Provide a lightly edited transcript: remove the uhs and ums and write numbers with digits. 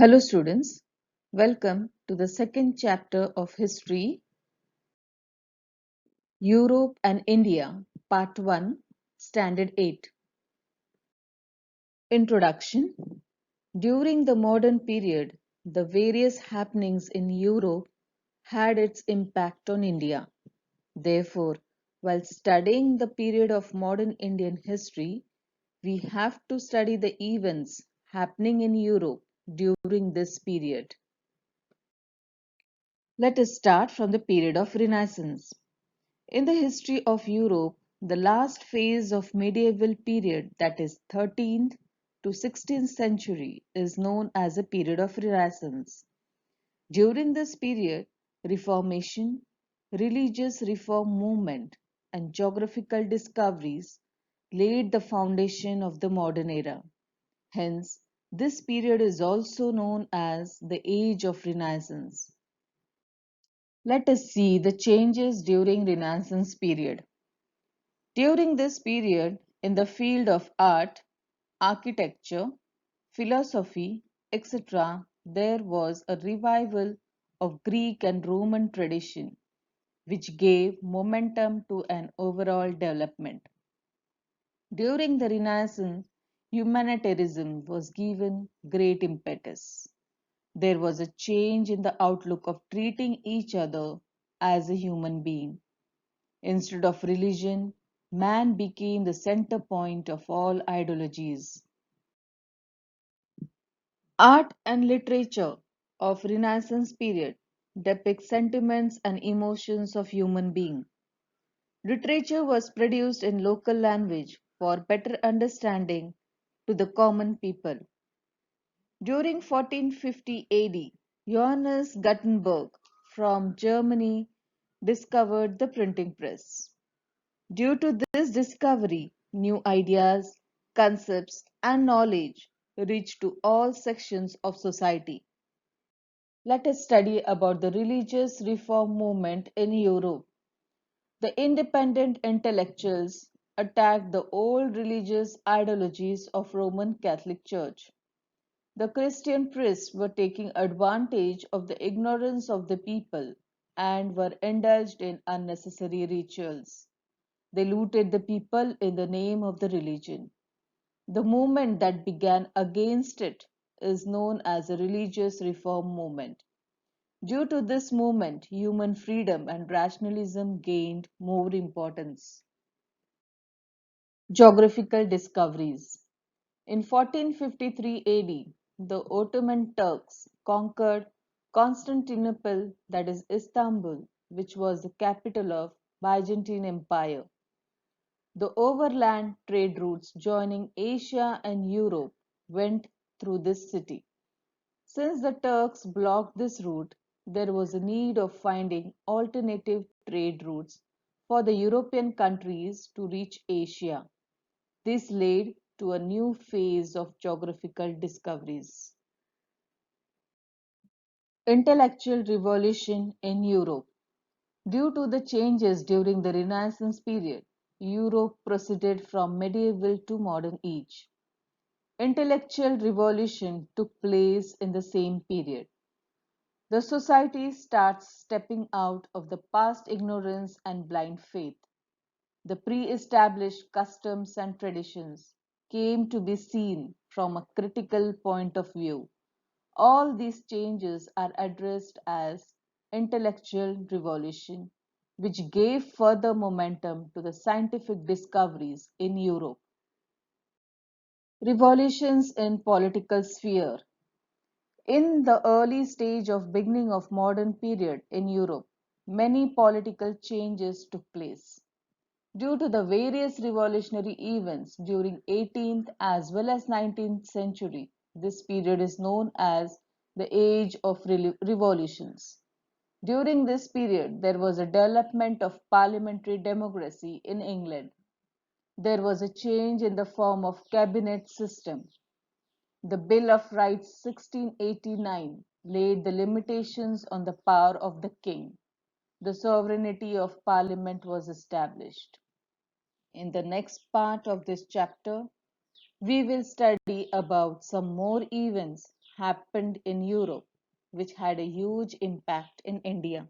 Hello students, welcome to the second chapter of History, Europe and India, Part 1, Standard 8. Introduction. During the modern period, the various happenings in Europe had its impact on India. Therefore, while studying the period of modern Indian history, we have to study the events happening in Europe during this period. Let us start from the period of Renaissance. In the history of Europe, the last phase of medieval period, that is 13th to 16th century, is known as a period of Renaissance. During this period, Reformation, religious reform movement, and geographical discoveries laid the foundation of the modern era. Hence, this period is also known as the Age of Renaissance. Let us see the changes during Renaissance period. During this period, in the field of art, architecture, philosophy, etc., there was a revival of Greek and Roman tradition, which gave momentum to an overall development. During the Renaissance, humanitarianism was given great impetus. There was a change in the outlook of treating each other as a human being. Instead of religion, man became the center point of all ideologies. Art and literature of Renaissance period depict sentiments and emotions of human being. Literature was produced in local language for better understanding to the common people. During 1450 AD, Johannes Gutenberg from Germany discovered the printing press. Due to this discovery, new ideas, concepts, and knowledge reached to all sections of society. Let us study about the religious reform movement in Europe. The independent intellectuals attacked the old religious ideologies of Roman Catholic Church. The Christian priests were taking advantage of the ignorance of the people and were indulged in unnecessary rituals. They looted the people in the name of the religion. The movement that began against it is known as a religious reform movement. Due to this movement, human freedom and rationalism gained more importance. Geographical discoveries. In 1453 AD, the Ottoman Turks conquered Constantinople, that is Istanbul, which was the capital of Byzantine Empire. The overland trade routes joining Asia and Europe went through this city. Since the Turks blocked this route, there was a need of finding alternative trade routes for the European countries to reach Asia. This led to a new phase of geographical discoveries. Intellectual revolution in Europe. Due to the changes during the Renaissance period, Europe proceeded from medieval to modern age. Intellectual revolution took place in the same period. The society starts stepping out of the past ignorance and blind faith. The pre-established customs and traditions came to be seen from a critical point of view. All these changes are addressed as intellectual revolution, which gave further momentum to the scientific discoveries in Europe. Revolutions in political sphere. In the early stage of beginning of modern period in Europe, many political changes took place. Due to the various revolutionary events during 18th as well as 19th century, this period is known as the Age of Revolutions. During this period, there was a development of parliamentary democracy in England. There was a change in the form of cabinet system. The Bill of Rights 1689 laid the limitations on the power of the king. The sovereignty of parliament was established. In the next part of this chapter, we will study about some more events happened in Europe, which had a huge impact in India.